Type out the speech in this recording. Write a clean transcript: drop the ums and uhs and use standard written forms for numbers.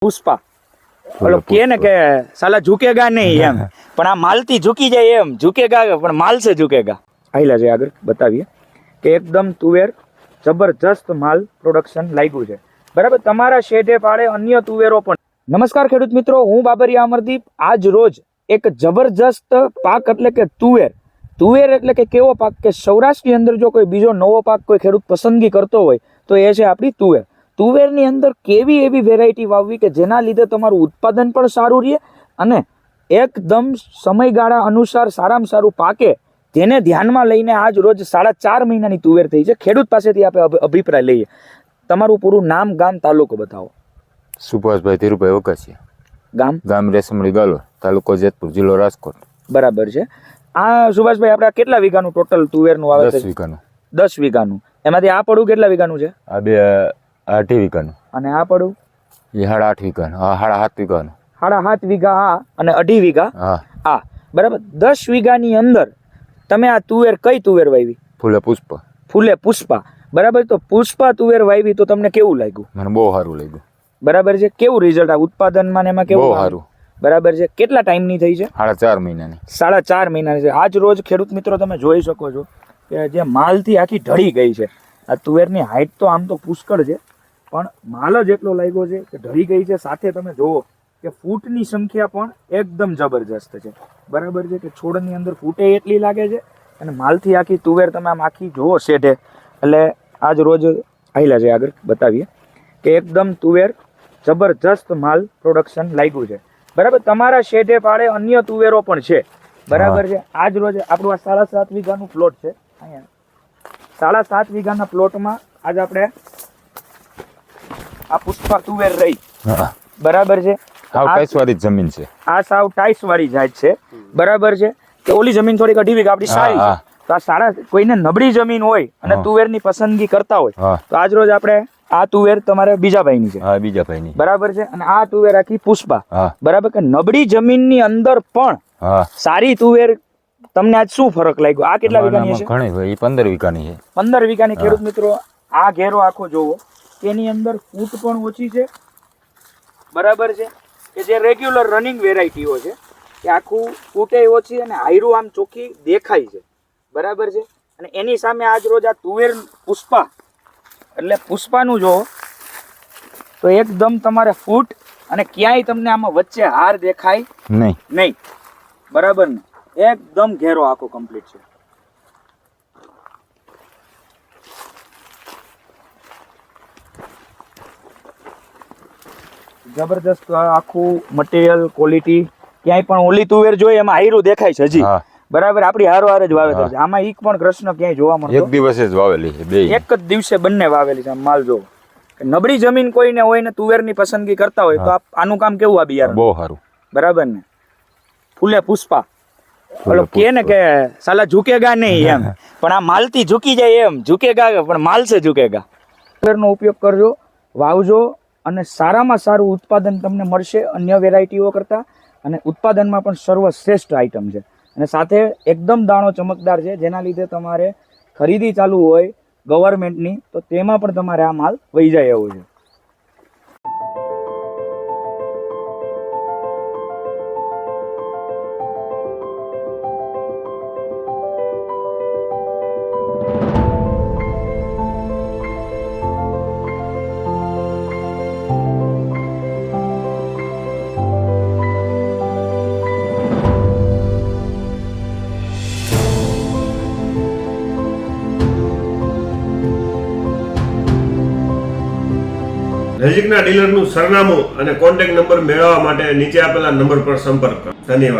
પુષ્પા ઓલો કે ને કે સાલા ઝુકેગા નહીં એમ, પણ આ માલથી ઝૂકી જાય એમ, ઝુકેગા પણ માલ સે ઝુકેગા. આઈલા છે આગળ બતાવીએ કે એકદમ તુવેર જબરજસ્ત માલ પ્રોડક્શન લાગ્યું છે. બરાબર, તમારા શેઢે પાડે અન્ય તુવેરો પણ. નમસ્કાર ખેડૂત મિત્રો, હું બાબરિયા અમરદીપ. આજ રોજ એક જબરજસ્ત પાક એટલે કે તુવેર. તુવેર એટલે કે કેવો પાક કે સૌરાષ્ટ્રની અંદર જો કોઈ બીજો નવો પાક કોઈ ખેડૂત પસંદગી કરતો હોય તો એ છે આપણી તુવેર. તુવેરની અંદર કેવી એવી વેરાયટી વાવવી કે જેના લીધે તમારું ઉત્પાદન પણ સારું રહે અને એકદમ સમયગાળા અનુસાર સારામાં સારું પાકે, જેને ધ્યાનમાં લઈને આજ રોજ 4.5 મહિનાની તુવેર થઈ છે. ખેડૂત પાસેથી આપણે અભિપ્રાય લઈએ. તમારું પૂરું નામ, ગામ, તાલુકો બતાવો. સુભાષભાઈ ધીરુભાઈ વકાસિયા, ગામ રેશમડી ગાલો, તાલુકો જેતપુર, જિલ્લો રાજકોટ. બરાબર છે. આ સુભાષભાઈ આપણે કેટલા વીઘાનું ટોટલ તુવેરનું વાવેતર? 10 વીઘાનું. 10 વીઘાનું. એમાંથી આ પડું કેટલા વીઘાનું છે? આ બે 8 વીઘાનું. અને આ પડું એ 8.5 વીઘાનું. હા, 7.5 વીઘાનું. 7.5 વીઘા આ અને 2.5 વીઘા હા. આ. બરાબર, 10 વીઘાની અંદર તમે આ તુવેર કઈ તુવેર વાવી? ફૂલે પુષ્પ. ફૂલે પુષ્પા. બરાબર, તો પુષ્પા તુવેર વાવી તો તમને કેવું લાગ્યું? મને બહુ સારું લાગ્યું. બરાબર છે. કેવું રિઝલ્ટ આ ઉત્પાદનમાં ને એમાં કેવું? બહુ સારું. બરાબર છે. કેટલા ટાઈમની થઈ છે? 4.5 મહિનાની. 4.5 મહિનાની છે. આજ રોજ ખેડૂત મિત્રો તમે જોઈ શકો છો કે જે માલથી આખી ઢળી ગઈ છે. આ તુવેરની હાઈટ તો આમ તો પુષ્કળ છે, પણ માલ જ એટલો લાગ્યો છે કે ઢળી ગઈ છે. સાથે તમે જુઓ કે ફૂટની સંખ્યા પણ એકદમ જબરજસ્ત છે. બરાબર છે કે છોડની અંદર ફૂટે એટલી લાગે છે અને માલથી આખી તુવેર તમે આમ આખી જુઓ શેઢે. એટલે આજ રોજ આઈલા છે આગળ બતાવીએ કે એકદમ તુવેર જબરજસ્ત માલ પ્રોડક્શન લાગ્યું છે. બરાબર, તમારા શેઢે પાડે અન્ય તુવેરો પણ છે. બરાબર છે. આજ રોજ આપણું આ 7.5 વીઘાનું પ્લોટ છે. અહીંયા 7.5 વીઘાના પ્લોટમાં આજ આપણે આ પુષ્પા તુવેર રહી. બરાબર છે. સાવ ટાઈસવાળી જમીન છે. આ સાવ ટાઈસ વાળી જાત છે. બરાબર છે કે ઓલી જમીન થોડીક 2.5 વીઘા આપણી સારી છે. તો આ કોઈને નબળી જમીન હોય અને તુવેરની પસંદગી કરતા હોય તો આજ રોજ આપણે આ તુવેર તમારે બીજા ભાઈની છે. હા, બીજા ભાઈની. બરાબર છે. અને આ તુવેર આખી પુષ્પા. બરાબર કે નબળી જમીનની અંદર પણ સારી તુવેર. તમને આજ શું ફરક લાગ્યો? આ કેટલા વીઘાની છે? ઘણી ભાઈ 15 વીઘાની છે. 15 વીઘાની. ખેડૂત મિત્રો આ ઘેરો આખો જોવો, એની અંદર ફૂટ પણ ઓછી છે. બરાબર છે કે જે રેગ્યુલર રનિંગ વેરાયટીઓ છે કે આખું ફૂટે ઓછી અને હાયરું આમ ચોખ્ખી દેખાય છે. બરાબર છે. અને એની સામે આજ રોજ આ તુવેર પુષ્પા એટલે પુષ્પાનું જો તો એકદમ તમારે ફૂટ અને ક્યાંય તમને આમાં વચ્ચે હાર દેખાય નહીં. બરાબર ને? એકદમ ઘેરો આખો કમ્પ્લીટ છે. જબરજસ્ત આખું મટીરિયલ ક્વોલિટી. ક્યાંય પણ ઓલી તુવેર જોઈએ એમાં હાયરું દેખાય છે હજી. બરાબર, આપણી હારો જ વાવેતર છે. આમાં એક પણ કૃષ્ણ ક્યાંય જોવા મળતો? એક દિવસે જ વાવેલી છે. બે એક જ દિવસે બંને વાવેલી છે. માલ જોવો. નબળી જમીન કોઈને હોય ને તુવેરની પસંદગી કરતા હોય તો આનું કામ કેવું? આ બિયારણ બહુ સારું. બરાબર ને? ફૂલે પુષ્પા ઓલો કે ને કે સાલા ઝુકેગા નહીં એમ, પણ આ માલથી ઝૂકી જાય એમ, ઝુકેગા પણ માલ સે ઝુકેગા. તુવેરનો ઉપયોગ કરજો, વાવજો અને સારામાં સારું ઉત્પાદન તમને મળશે અન્ય વેરાયટીઓ કરતાં. અને ઉત્પાદનમાં પણ સર્વશ્રેષ્ઠ આઈટમ છે. અને સાથે એકદમ દાણો ચમકદાર છે, જેના લીધે તમારે ખરીદી ચાલુ હોય ગવર્મેન્ટની તો તેમાં પણ તમારે આ માલ વહી જાય એવો છે. નજીકના ડીલરનું સરનામું અને કોન્ટેક્ટ નંબર મેળવવા માટે નીચે આપેલા નંબર પર સંપર્ક કરો. ધન્યવાદ.